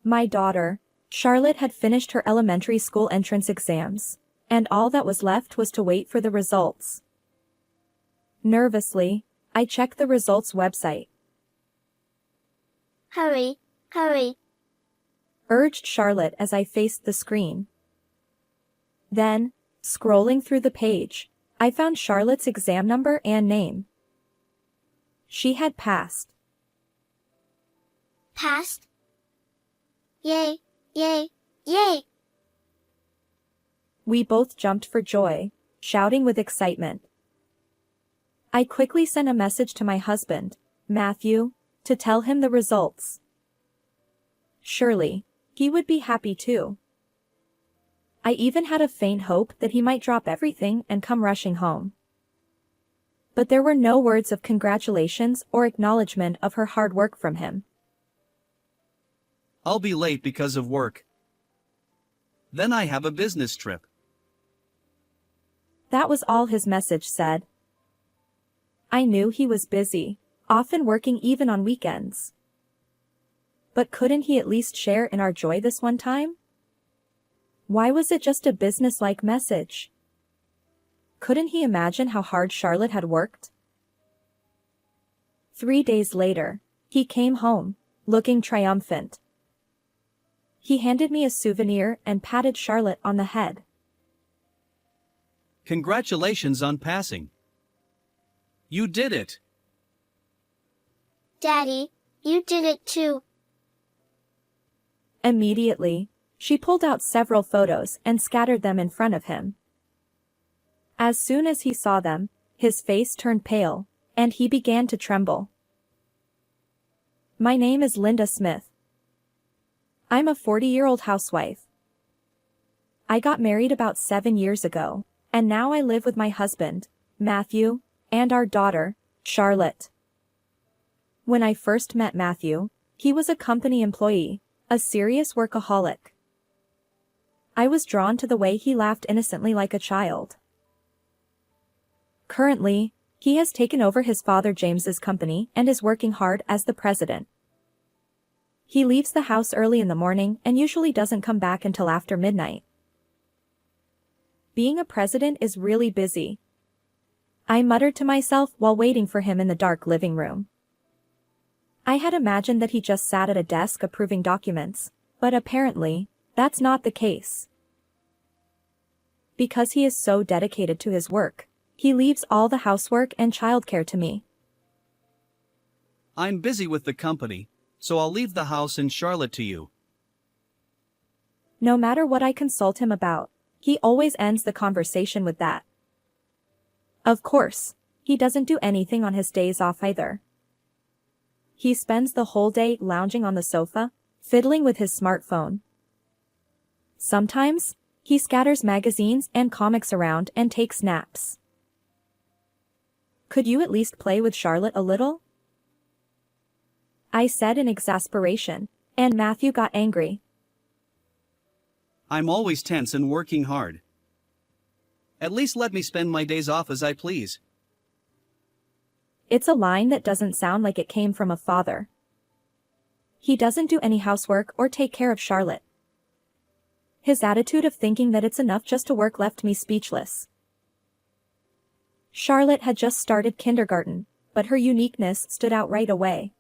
My daughter, Charlotte, had finished her elementary school entrance exams, and all that was left was to wait for the results. Nervously, I checked the results website. Hurry, hurry. Urged Charlotte as I faced the screen. Then, scrolling through the page, I found Charlotte's exam number and name. She had passed. Passed? Yay, yay, yay! We both jumped for joy, shouting with excitement. I quickly sent a message to my husband, Matthew, to tell him the results. Surely, he would be happy too. I even had a faint hope that he might drop everything and come rushing home. But there were no words of congratulations or acknowledgement of her hard work from him. I'll be late because of work. Then I have a business trip. That was all his message said. I knew he was busy, often working even on weekends. But couldn't he at least share in our joy this one time? Why was it just a business-like message? Couldn't he imagine how hard Charlotte had worked? 3 days later, he came home, looking triumphant. He handed me a souvenir and patted Charlotte on the head. Congratulations on passing. You did it. Daddy, you did it too. Immediately, she pulled out several photos and scattered them in front of him. As soon as he saw them, his face turned pale, and he began to tremble. My name is Linda Smith. I'm a 40-year-old housewife. I got married about 7 years ago, and now I live with my husband, Matthew, and our daughter, Charlotte. When I first met Matthew, he was a company employee, a serious workaholic. I was drawn to the way he laughed innocently like a child. Currently, he has taken over his father James's company and is working hard as the president. He leaves the house early in the morning and usually doesn't come back until after midnight. Being a president is really busy. I muttered to myself while waiting for him in the dark living room. I had imagined that he just sat at a desk approving documents, but apparently, that's not the case. Because he is so dedicated to his work, he leaves all the housework and childcare to me. I'm busy with the company, so I'll leave the house and Charlotte to you. No matter what I consult him about, he always ends the conversation with that. Of course, he doesn't do anything on his days off either. He spends the whole day lounging on the sofa, fiddling with his smartphone. Sometimes, he scatters magazines and comics around and takes naps. Could you at least play with Charlotte a little? I said in exasperation, and Matthew got angry. I'm always tense and working hard. At least let me spend my days off as I please. It's a line that doesn't sound like it came from a father. He doesn't do any housework or take care of Charlotte. His attitude of thinking that it's enough just to work left me speechless. Charlotte had just started kindergarten, but her uniqueness stood out right away.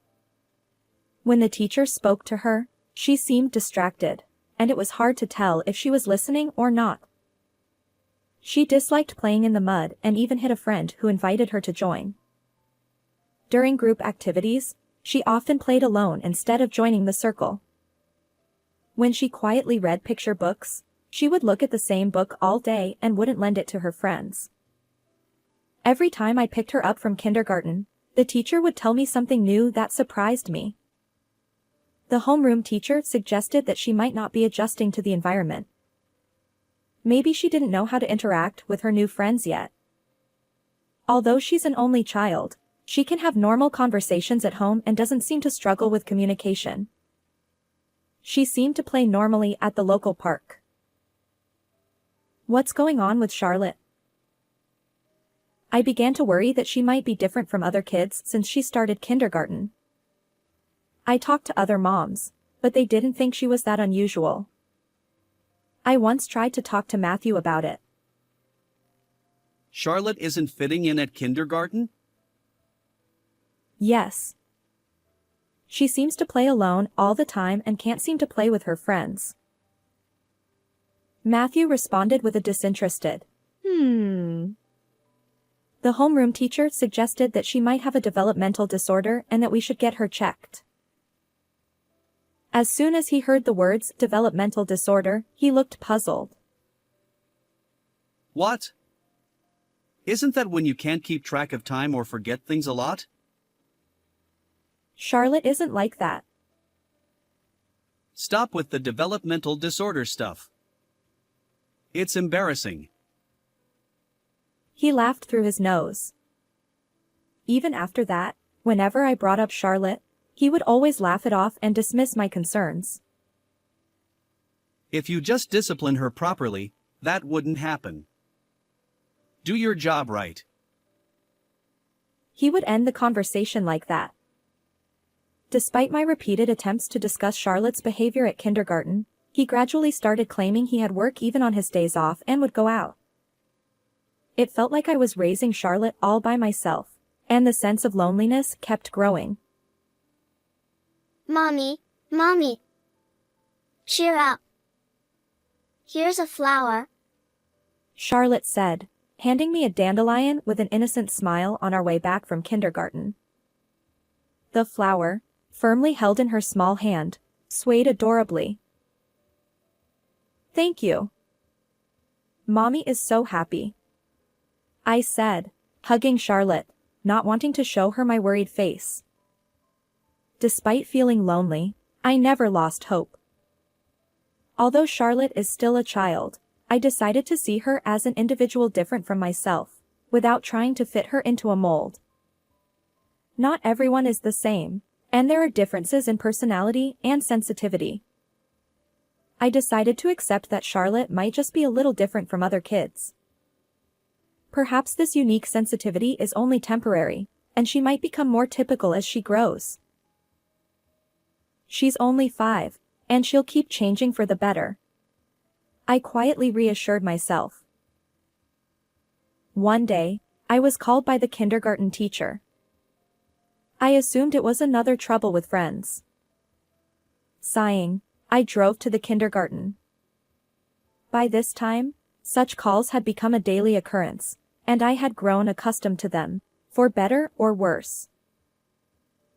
When the teacher spoke to her, she seemed distracted, and it was hard to tell if she was listening or not. She disliked playing in the mud and even hit a friend who invited her to join. During group activities, she often played alone instead of joining the circle. When she quietly read picture books, she would look at the same book all day and wouldn't lend it to her friends. Every time I picked her up from kindergarten, the teacher would tell me something new that surprised me. The homeroom teacher suggested that she might not be adjusting to the environment. Maybe she didn't know how to interact with her new friends yet. Although she's an only child, she can have normal conversations at home and doesn't seem to struggle with communication. She seemed to play normally at the local park. What's going on with Charlotte? I began to worry that she might be different from other kids since she started kindergarten. I talked to other moms, but they didn't think she was that unusual. I once tried to talk to Matthew about it. Charlotte isn't fitting in at kindergarten? Yes. She seems to play alone all the time and can't seem to play with her friends. Matthew responded with a disinterested, The homeroom teacher suggested that she might have a developmental disorder and that we should get her checked. As soon as he heard the words developmental disorder, he looked puzzled. What? Isn't that when you can't keep track of time or forget things a lot? Charlotte isn't like that. Stop with the developmental disorder stuff. It's embarrassing. He laughed through his nose. Even after that, whenever I brought up Charlotte, he would always laugh it off and dismiss my concerns. If you just discipline her properly, that wouldn't happen. Do your job right. He would end the conversation like that. Despite my repeated attempts to discuss Charlotte's behavior at kindergarten, he gradually started claiming he had work even on his days off and would go out. It felt like I was raising Charlotte all by myself, and the sense of loneliness kept growing. Mommy, Mommy. Cheer up. Here's a flower. Charlotte said, handing me a dandelion with an innocent smile on our way back from kindergarten. The flower, firmly held in her small hand, swayed adorably. Thank you. Mommy is so happy, I said, hugging Charlotte, not wanting to show her my worried face. Despite feeling lonely, I never lost hope. Although Charlotte is still a child, I decided to see her as an individual different from myself, without trying to fit her into a mold. Not everyone is the same, and there are differences in personality and sensitivity. I decided to accept that Charlotte might just be a little different from other kids. Perhaps this unique sensitivity is only temporary, and she might become more typical as she grows. She's only 5, and she'll keep changing for the better, I quietly reassured myself. One day, I was called by the kindergarten teacher. I assumed it was another trouble with friends. Sighing, I drove to the kindergarten. By this time, such calls had become a daily occurrence, and I had grown accustomed to them, for better or worse.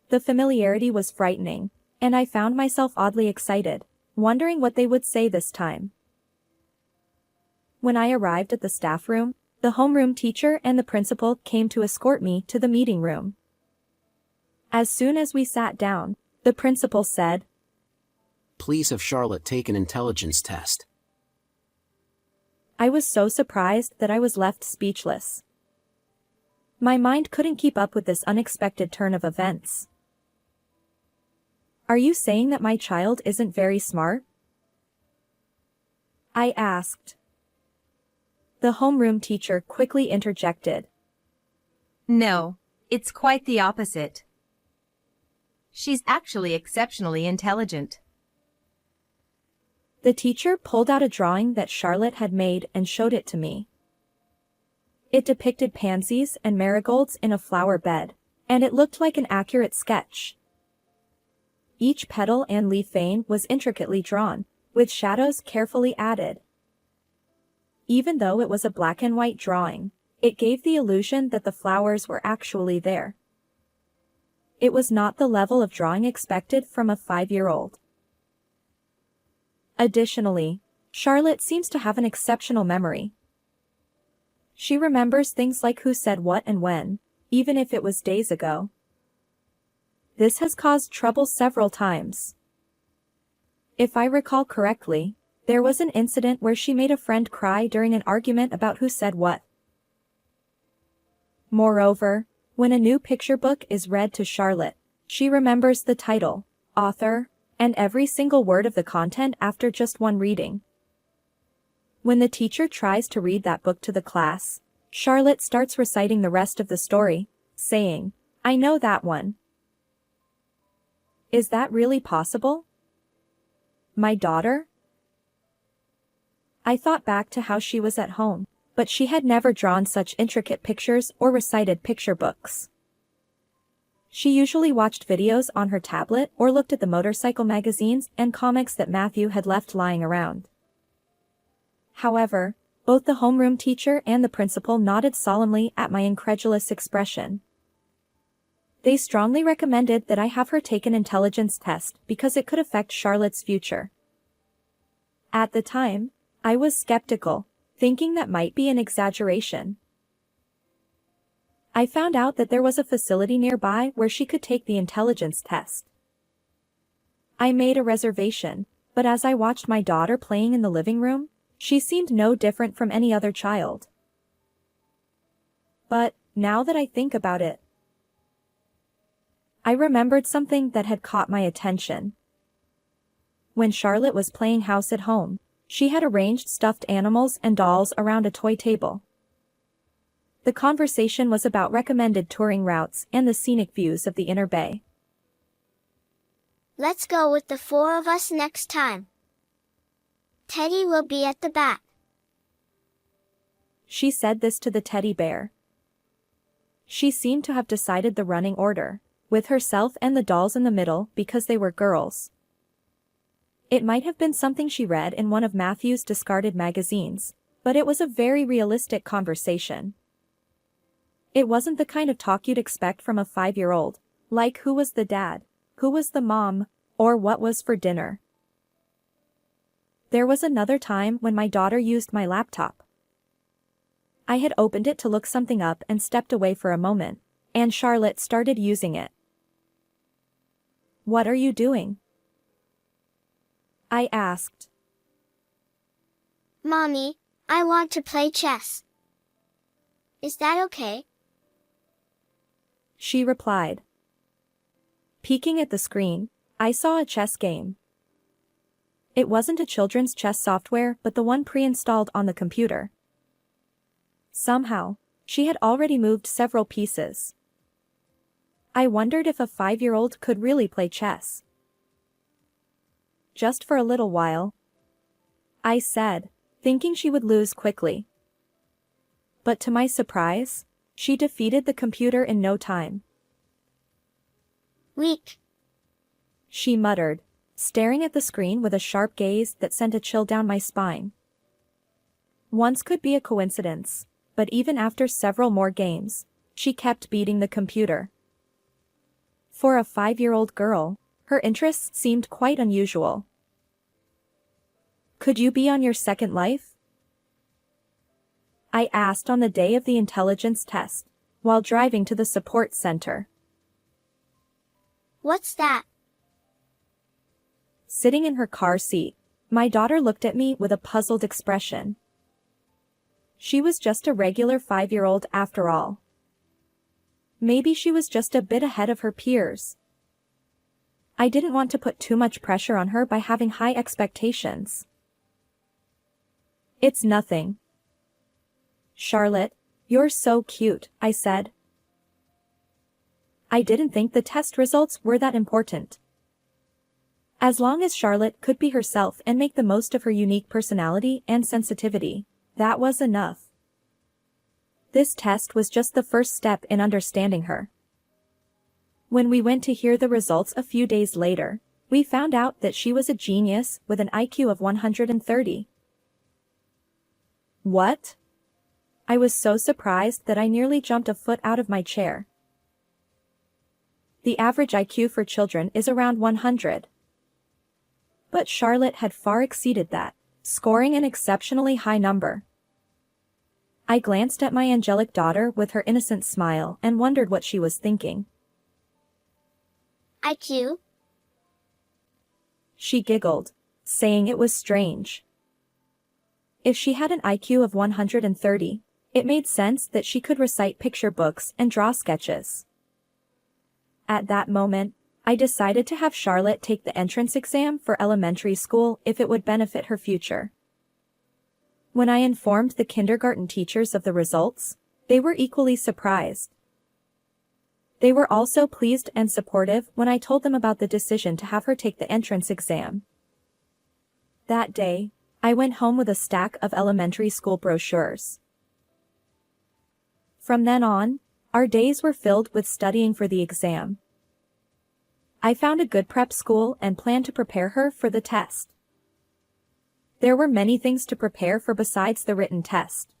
The familiarity was frightening, and I found myself oddly excited, wondering what they would say this time. When I arrived at the staff room, the homeroom teacher and the principal came to escort me to the meeting room. As soon as we sat down, the principal said, "Please have Charlotte take an intelligence test." I was so surprised that I was left speechless. My mind couldn't keep up with this unexpected turn of events. Are you saying that my child isn't very smart? I asked. The homeroom teacher quickly interjected. No, it's quite the opposite. She's actually exceptionally intelligent. The teacher pulled out a drawing that Charlotte had made and showed it to me. It depicted pansies and marigolds in a flower bed, and it looked like an accurate sketch. Each petal and leaf vein was intricately drawn, with shadows carefully added. Even though it was a black and white drawing, it gave the illusion that the flowers were actually there. It was not the level of drawing expected from a 5-year-old. Additionally, Charlotte seems to have an exceptional memory. She remembers things like who said what and when, even if it was days ago. This has caused trouble several times. If I recall correctly, there was an incident where she made a friend cry during an argument about who said what. Moreover, when a new picture book is read to Charlotte, she remembers the title, author, and every single word of the content after just one reading. When the teacher tries to read that book to the class, Charlotte starts reciting the rest of the story, saying, "I know that one." Is that really possible? My daughter? I thought back to how she was at home, but she had never drawn such intricate pictures or recited picture books. She usually watched videos on her tablet or looked at the motorcycle magazines and comics that Matthew had left lying around. However, both the homeroom teacher and the principal nodded solemnly at my incredulous expression. They strongly recommended that I have her take an intelligence test because it could affect Charlotte's future. At the time, I was skeptical, thinking that might be an exaggeration. I found out that there was a facility nearby where she could take the intelligence test. I made a reservation, but as I watched my daughter playing in the living room, she seemed no different from any other child. But, now that I think about it, I remembered something that had caught my attention. When Charlotte was playing house at home, she had arranged stuffed animals and dolls around a toy table. The conversation was about recommended touring routes and the scenic views of the Inner Bay. Let's go with the 4 of us next time. Teddy will be at the back. She said this to the teddy bear. She seemed to have decided the running order, with herself and the dolls in the middle because they were girls. It might have been something she read in one of Matthew's discarded magazines, but it was a very realistic conversation. It wasn't the kind of talk you'd expect from a 5-year-old, like who was the dad, who was the mom, or what was for dinner. There was another time when my daughter used my laptop. I had opened it to look something up and stepped away for a moment, and Charlotte started using it. "What are you doing?" I asked. Mommy, I want to play chess. Is that okay? She replied. Peeking at the screen, I saw a chess game. It wasn't a children's chess software but the one pre-installed on the computer. Somehow, she had already moved several pieces. I wondered if a 5-year-old could really play chess. "Just for a little while," I said, thinking she would lose quickly. But to my surprise, she defeated the computer in no time. Weak. She muttered, staring at the screen with a sharp gaze that sent a chill down my spine. Once could be a coincidence, but even after several more games, she kept beating the computer. For a 5-year-old girl, her interests seemed quite unusual. "Could you be on your second life?" I asked on the day of the intelligence test, while driving to the support center. What's that? Sitting in her car seat, my daughter looked at me with a puzzled expression. She was just a regular 5-year-old after all. Maybe she was just a bit ahead of her peers. I didn't want to put too much pressure on her by having high expectations. "It's nothing." "Charlotte, you're so cute," I said. I didn't think the test results were that important. As long as Charlotte could be herself and make the most of her unique personality and sensitivity, that was enough. This test was just the first step in understanding her. When we went to hear the results a few days later, we found out that she was a genius with an IQ of 130. What? I was so surprised that I nearly jumped a foot out of my chair. The average IQ for children is around 100. But Charlotte had far exceeded that, scoring an exceptionally high number. I glanced at my angelic daughter with her innocent smile and wondered what she was thinking. IQ? She giggled, saying it was strange. If she had an IQ of 130, it made sense that she could recite picture books and draw sketches. At that moment, I decided to have Charlotte take the entrance exam for elementary school if it would benefit her future. When I informed the kindergarten teachers of the results, they were equally surprised. They were also pleased and supportive when I told them about the decision to have her take the entrance exam. That day, I went home with a stack of elementary school brochures. From then on, our days were filled with studying for the exam. I found a good prep school and planned to prepare her for the test. There were many things to prepare for besides the written test.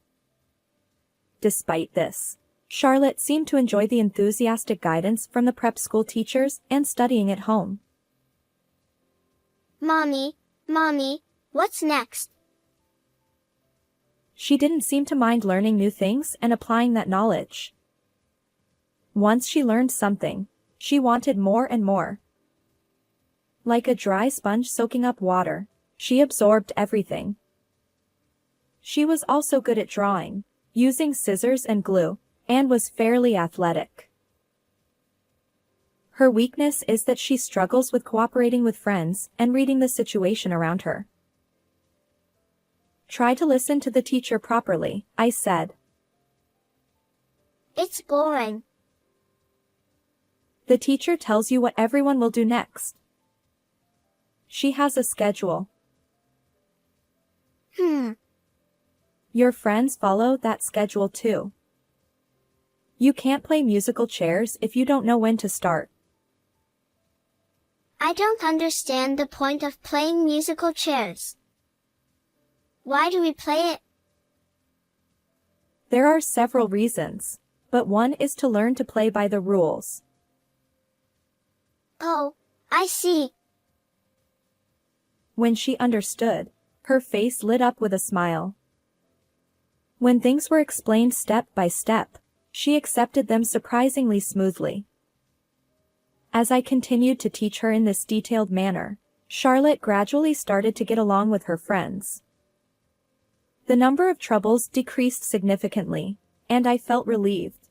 Despite this, Charlotte seemed to enjoy the enthusiastic guidance from the prep school teachers and studying at home. Mommy, what's next? She didn't seem to mind learning new things and applying that knowledge. Once she learned something, she wanted more and more. Like a dry sponge soaking up water, she absorbed everything. She was also good at drawing, using scissors and glue, and was fairly athletic. Her weakness is that she struggles with cooperating with friends and reading the situation around her. Try to listen to the teacher properly, I said. It's boring. The teacher tells you what everyone will do next. She has a schedule. Your friends follow that schedule too. You can't play musical chairs if you don't know when to start. I don't understand the point of playing musical chairs. Why do we play it? There are several reasons, but one is to learn to play by the rules. Oh, I see. When she understood, her face lit up with a smile. When things were explained step by step, she accepted them surprisingly smoothly. As I continued to teach her in this detailed manner, Charlotte gradually started to get along with her friends. The number of troubles decreased significantly, and I felt relieved.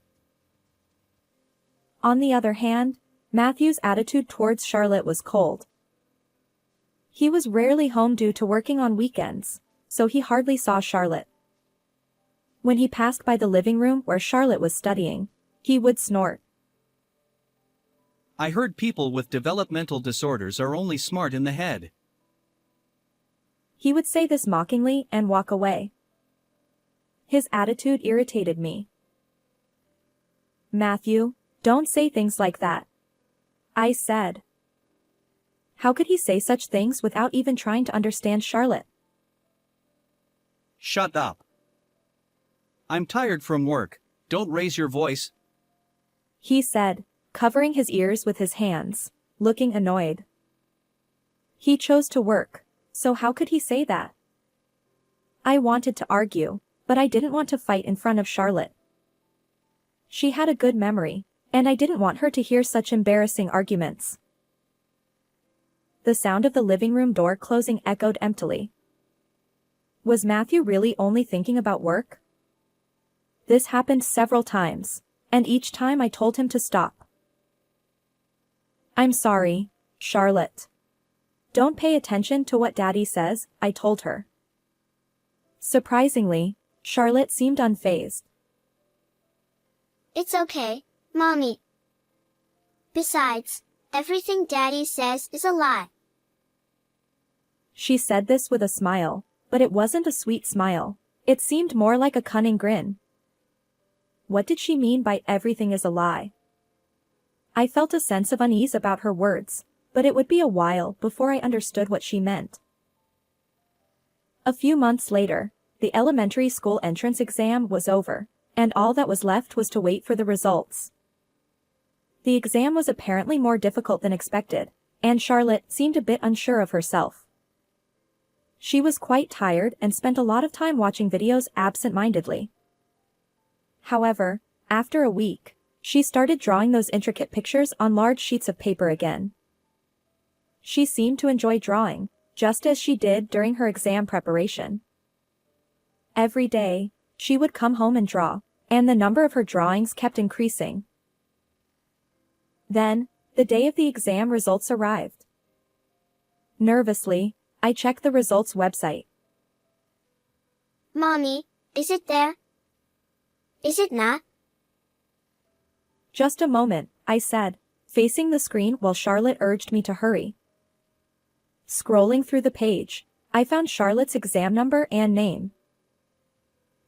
On the other hand, Matthew's attitude towards Charlotte was cold. He was rarely home due to working on weekends, so he hardly saw Charlotte. When he passed by the living room where Charlotte was studying, he would snort. I heard people with developmental disorders are only smart in the head. He would say this mockingly and walk away. His attitude irritated me. Matthew, don't say things like that, I said. How could he say such things without even trying to understand Charlotte? Shut up. I'm tired from work, don't raise your voice. He said, covering his ears with his hands, looking annoyed. He chose to work, so how could he say that? I wanted to argue, but I didn't want to fight in front of Charlotte. She had a good memory, and I didn't want her to hear such embarrassing arguments. The sound of the living room door closing echoed emptily. Was Matthew really only thinking about work? This happened several times, and each time I told him to stop. I'm sorry, Charlotte. Don't pay attention to what Daddy says, I told her. Surprisingly, Charlotte seemed unfazed. It's okay, Mommy. Besides, everything Daddy says is a lie. She said this with a smile, but it wasn't a sweet smile. It seemed more like a cunning grin. What did she mean by everything is a lie? I felt a sense of unease about her words, but it would be a while before I understood what she meant. A few months later, the elementary school entrance exam was over, and all that was left was to wait for the results. The exam was apparently more difficult than expected, and Charlotte seemed a bit unsure of herself. She was quite tired and spent a lot of time watching videos absent-mindedly. However, after a week, she started drawing those intricate pictures on large sheets of paper again. She seemed to enjoy drawing, just as she did during her exam preparation. Every day, she would come home and draw, and the number of her drawings kept increasing. Then, the day of the exam results arrived. Nervously, I checked the results website. Mommy, is it there? Is it not? Just a moment, I said, facing the screen while Charlotte urged me to hurry. Scrolling through the page, I found Charlotte's exam number and name.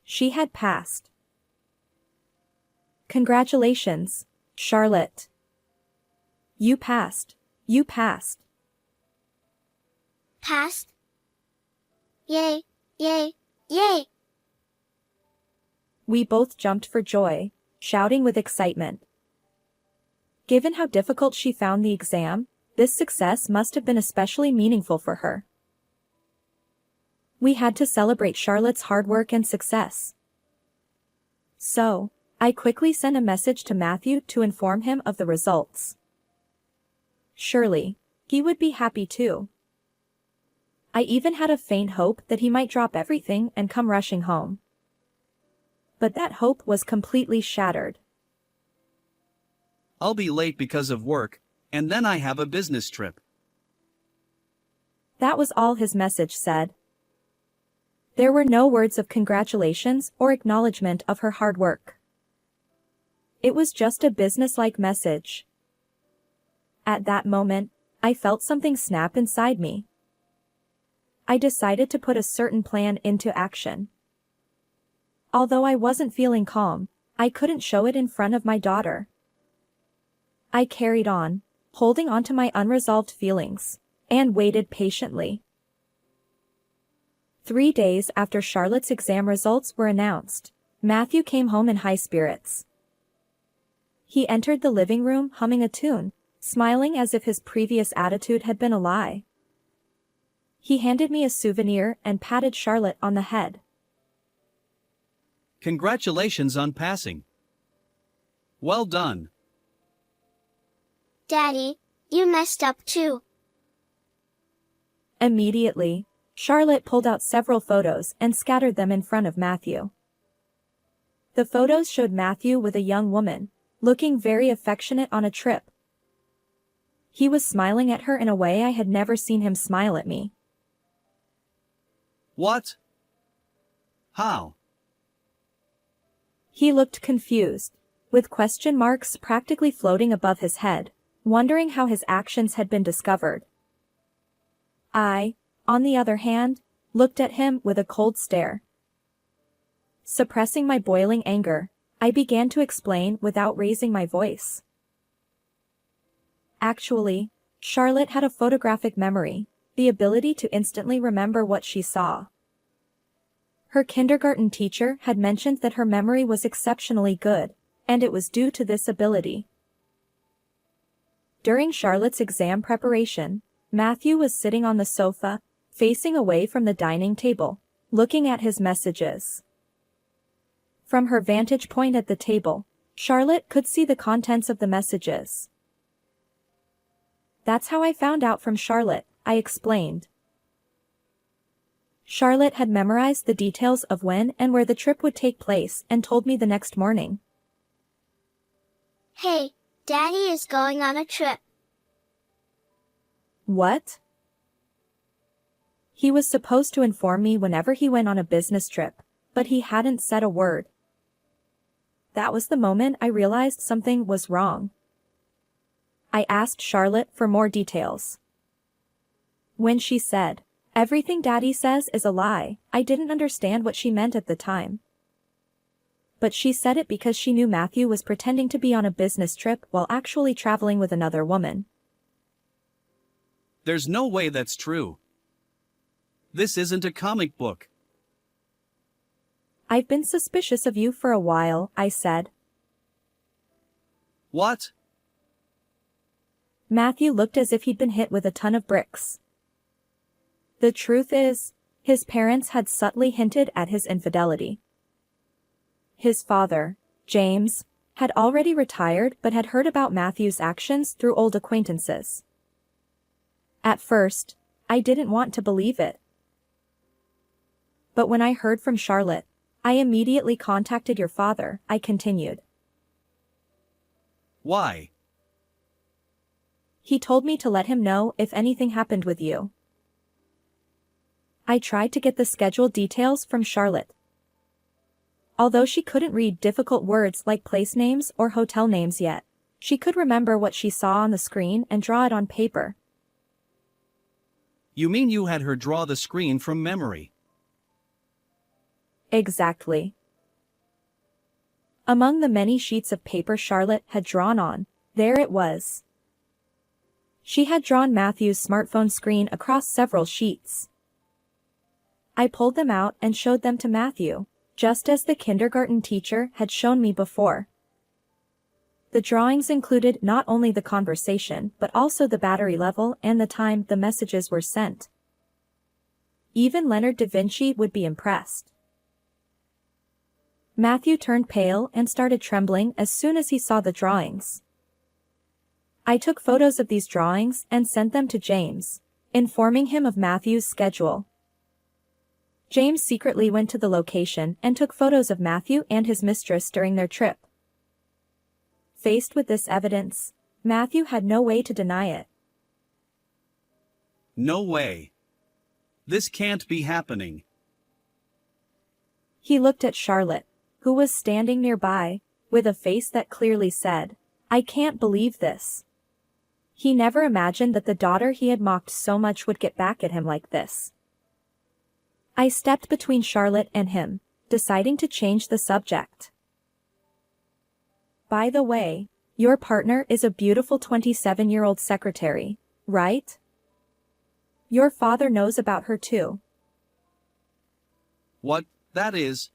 She had passed. Congratulations, Charlotte. You passed. You passed. Passed? Yay, yay, yay! We both jumped for joy, shouting with excitement. Given how difficult she found the exam, this success must have been especially meaningful for her. We had to celebrate Charlotte's hard work and success. So, I quickly sent a message to Matthew to inform him of the results. Surely, he would be happy too. I even had a faint hope that he might drop everything and come rushing home. But that hope was completely shattered. I'll be late because of work, and then I have a business trip. That was all his message said. There were no words of congratulations or acknowledgement of her hard work. It was just a business-like message. At that moment, I felt something snap inside me. I decided to put a certain plan into action. Although I wasn't feeling calm, I couldn't show it in front of my daughter. I carried on, holding on to my unresolved feelings, and waited patiently. 3 days after Charlotte's exam results were announced, Matthew came home in high spirits. He entered the living room humming a tune, smiling as if his previous attitude had been a lie. He handed me a souvenir and patted Charlotte on the head. Congratulations on passing. Well done. Daddy, you messed up too. Immediately, Charlotte pulled out several photos and scattered them in front of Matthew. The photos showed Matthew with a young woman, looking very affectionate on a trip. He was smiling at her in a way I had never seen him smile at me. What? How? He looked confused, with question marks practically floating above his head, wondering how his actions had been discovered. I, on the other hand, looked at him with a cold stare. Suppressing my boiling anger, I began to explain without raising my voice. Actually, Charlotte had a photographic memory, the ability to instantly remember what she saw. Her kindergarten teacher had mentioned that her memory was exceptionally good, and it was due to this ability. During Charlotte's exam preparation, Matthew was sitting on the sofa, facing away from the dining table, looking at his messages. From her vantage point at the table, Charlotte could see the contents of the messages. That's how I found out from Charlotte, I explained. Charlotte had memorized the details of when and where the trip would take place and told me the next morning. Hey, Daddy is going on a trip. What? He was supposed to inform me whenever he went on a business trip, but he hadn't said a word. That was the moment I realized something was wrong. I asked Charlotte for more details. When she said, "Everything Daddy says is a lie," I didn't understand what she meant at the time. But she said it because she knew Matthew was pretending to be on a business trip while actually traveling with another woman. There's no way that's true. This isn't a comic book. I've been suspicious of you for a while, I said. What? Matthew looked as if he'd been hit with a ton of bricks. The truth is, his parents had subtly hinted at his infidelity. His father, James, had already retired but had heard about Matthew's actions through old acquaintances. At first, I didn't want to believe it. But when I heard from Charlotte, I immediately contacted your father, I continued. Why? He told me to let him know if anything happened with you. I tried to get the schedule details from Charlotte. Although she couldn't read difficult words like place names or hotel names yet, she could remember what she saw on the screen and draw it on paper. You mean you had her draw the screen from memory? Exactly. Among the many sheets of paper Charlotte had drawn on, there it was. She had drawn Matthew's smartphone screen across several sheets. I pulled them out and showed them to Matthew, just as the kindergarten teacher had shown me before. The drawings included not only the conversation but also the battery level and the time the messages were sent. Even Leonard da Vinci would be impressed. Matthew turned pale and started trembling as soon as he saw the drawings. I took photos of these drawings and sent them to James, informing him of Matthew's schedule. James secretly went to the location and took photos of Matthew and his mistress during their trip. Faced with this evidence, Matthew had no way to deny it. No way. This can't be happening. He looked at Charlotte, who was standing nearby, with a face that clearly said, "I can't believe this." He never imagined that the daughter he had mocked so much would get back at him like this. I stepped between Charlotte and him, deciding to change the subject. By the way, your partner is a beautiful 27-year-old secretary, right? Your father knows about her too. What, that is?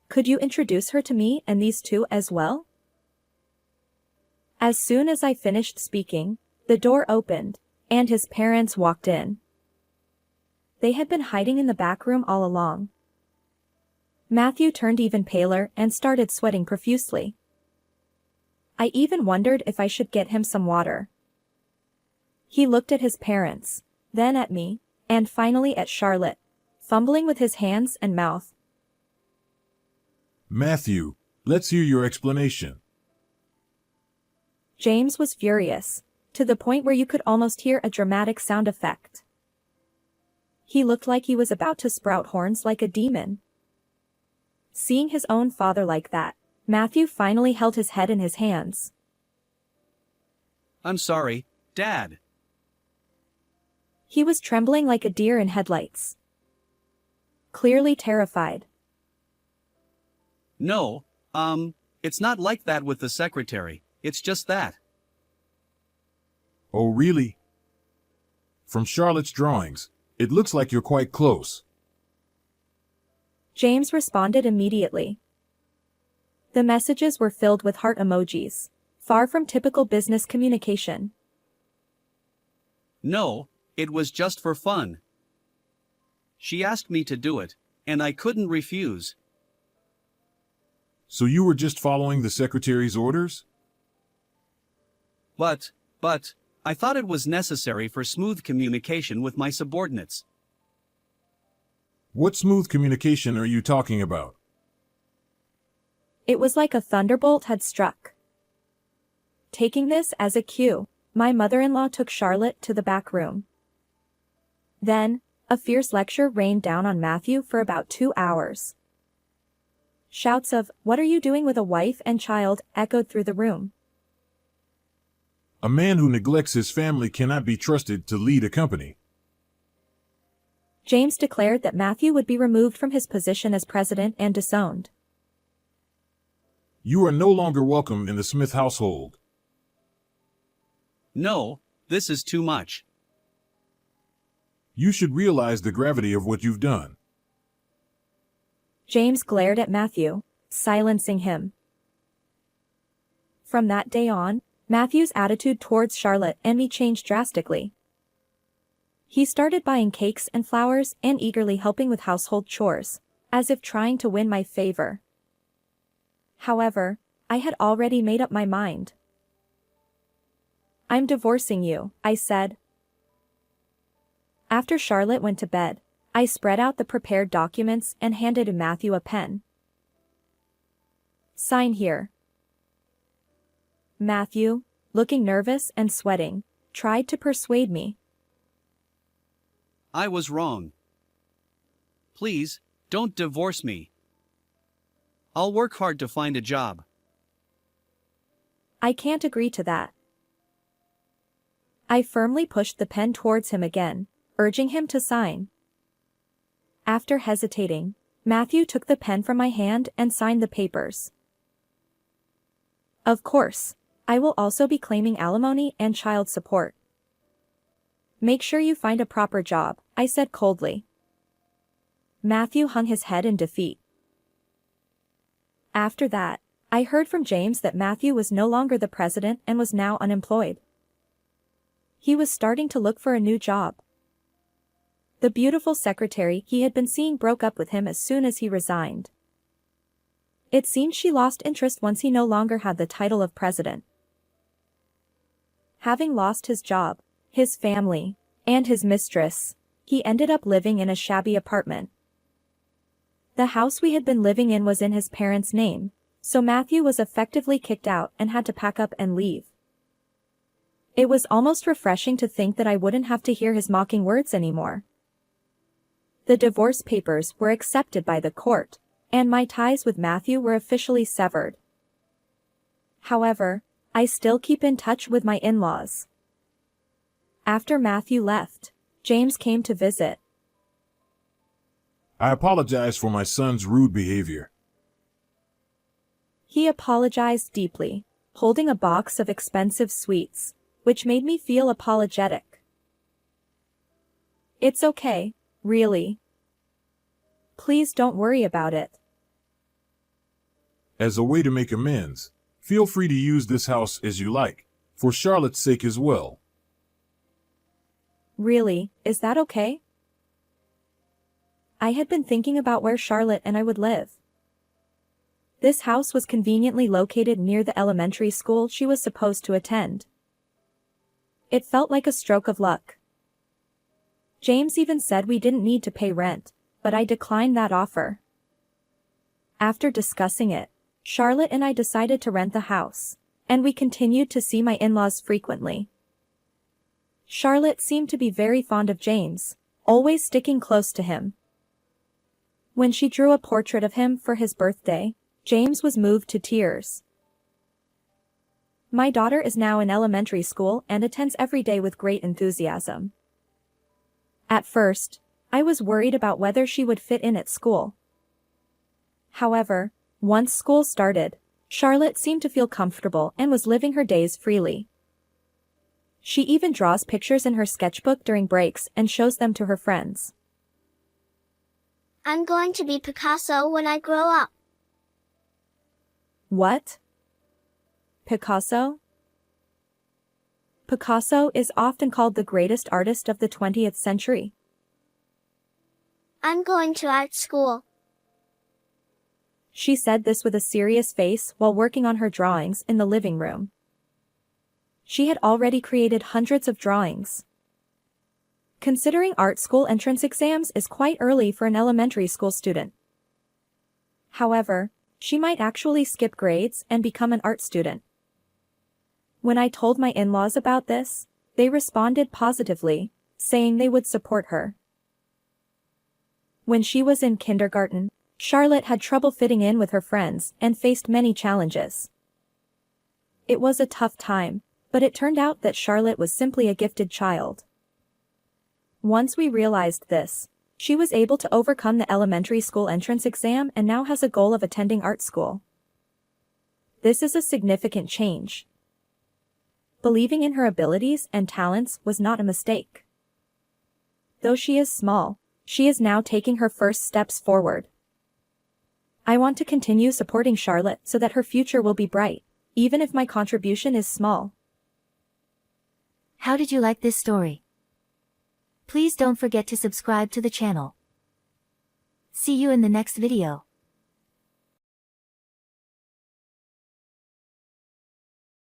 Could you introduce her to me and these two as well? As soon as I finished speaking, the door opened, and his parents walked in. They had been hiding in the back room all along. Matthew turned even paler and started sweating profusely. I even wondered if I should get him some water. He looked at his parents, then at me, and finally at Charlotte, fumbling with his hands and mouth. Matthew, let's hear your explanation. James was furious, to the point where you could almost hear a dramatic sound effect. He looked like he was about to sprout horns like a demon. Seeing his own father like that, Matthew finally held his head in his hands. I'm sorry, Dad. He was trembling like a deer in headlights. Clearly terrified. No, it's not like that with the secretary. It's just that. Oh, really? From Charlotte's drawings, it looks like you're quite close. James responded immediately. The messages were filled with heart emojis, far from typical business communication. No, it was just for fun. She asked me to do it, and I couldn't refuse. So you were just following the secretary's orders? But, I thought it was necessary for smooth communication with my subordinates. What smooth communication are you talking about? It was like a thunderbolt had struck. Taking this as a cue, my mother-in-law took Charlotte to the back room. Then, a fierce lecture rained down on Matthew for about 2 hours. Shouts of, "What are you doing with a wife and child?" echoed through the room. A man who neglects his family cannot be trusted to lead a company. James declared that Matthew would be removed from his position as president and disowned. You are no longer welcome in the Smith household. No, this is too much. You should realize the gravity of what you've done. James glared at Matthew, silencing him. From that day on, Matthew's attitude towards Charlotte and me changed drastically. He started buying cakes and flowers and eagerly helping with household chores, as if trying to win my favor. However, I had already made up my mind. "I'm divorcing you," I said. After Charlotte went to bed, I spread out the prepared documents and handed Matthew a pen. "Sign here." Matthew, looking nervous and sweating, tried to persuade me. I was wrong. Please, don't divorce me. I'll work hard to find a job. "I can't agree to that." I firmly pushed the pen towards him again, urging him to sign. After hesitating, Matthew took the pen from my hand and signed the papers. Of course, I will also be claiming alimony and child support. Make sure you find a proper job, I said coldly. Matthew hung his head in defeat. After that, I heard from James that Matthew was no longer the president and was now unemployed. He was starting to look for a new job. The beautiful secretary he had been seeing broke up with him as soon as he resigned. It seemed she lost interest once he no longer had the title of president. Having lost his job, his family, and his mistress, he ended up living in a shabby apartment. The house we had been living in was in his parents' name, so Matthew was effectively kicked out and had to pack up and leave. It was almost refreshing to think that I wouldn't have to hear his mocking words anymore. The divorce papers were accepted by the court, and my ties with Matthew were officially severed. However, I still keep in touch with my in-laws. After Matthew left, James came to visit. I apologize for my son's rude behavior. He apologized deeply, holding a box of expensive sweets, which made me feel apologetic. It's okay, really. Please don't worry about it. As a way to make amends, feel free to use this house as you like, for Charlotte's sake as well. Really, is that okay? I had been thinking about where Charlotte and I would live. This house was conveniently located near the elementary school she was supposed to attend. It felt like a stroke of luck. James even said we didn't need to pay rent, but I declined that offer. After discussing it, Charlotte and I decided to rent the house, and we continued to see my in-laws frequently. Charlotte seemed to be very fond of James, always sticking close to him. When she drew a portrait of him for his birthday, James was moved to tears. My daughter is now in elementary school and attends every day with great enthusiasm. At first, I was worried about whether she would fit in at school. However, once school started, Charlotte seemed to feel comfortable and was living her days freely. She even draws pictures in her sketchbook during breaks and shows them to her friends. I'm going to be Picasso when I grow up. What? Picasso? Picasso is often called the greatest artist of the 20th century. I'm going to art school. She said this with a serious face while working on her drawings in the living room. She had already created hundreds of drawings. Considering art school entrance exams is quite early for an elementary school student. However, she might actually skip grades and become an art student. When I told my in-laws about this, they responded positively, saying they would support her. When she was in kindergarten, Charlotte had trouble fitting in with her friends and faced many challenges. It was a tough time, but it turned out that Charlotte was simply a gifted child. Once we realized this, she was able to overcome the elementary school entrance exam and now has a goal of attending art school. This is a significant change. Believing in her abilities and talents was not a mistake. Though she is small, she is now taking her first steps forward. I want to continue supporting Charlotte so that her future will be bright, even if my contribution is small. How did you like this story? Please don't forget to subscribe to the channel. See you in the next video.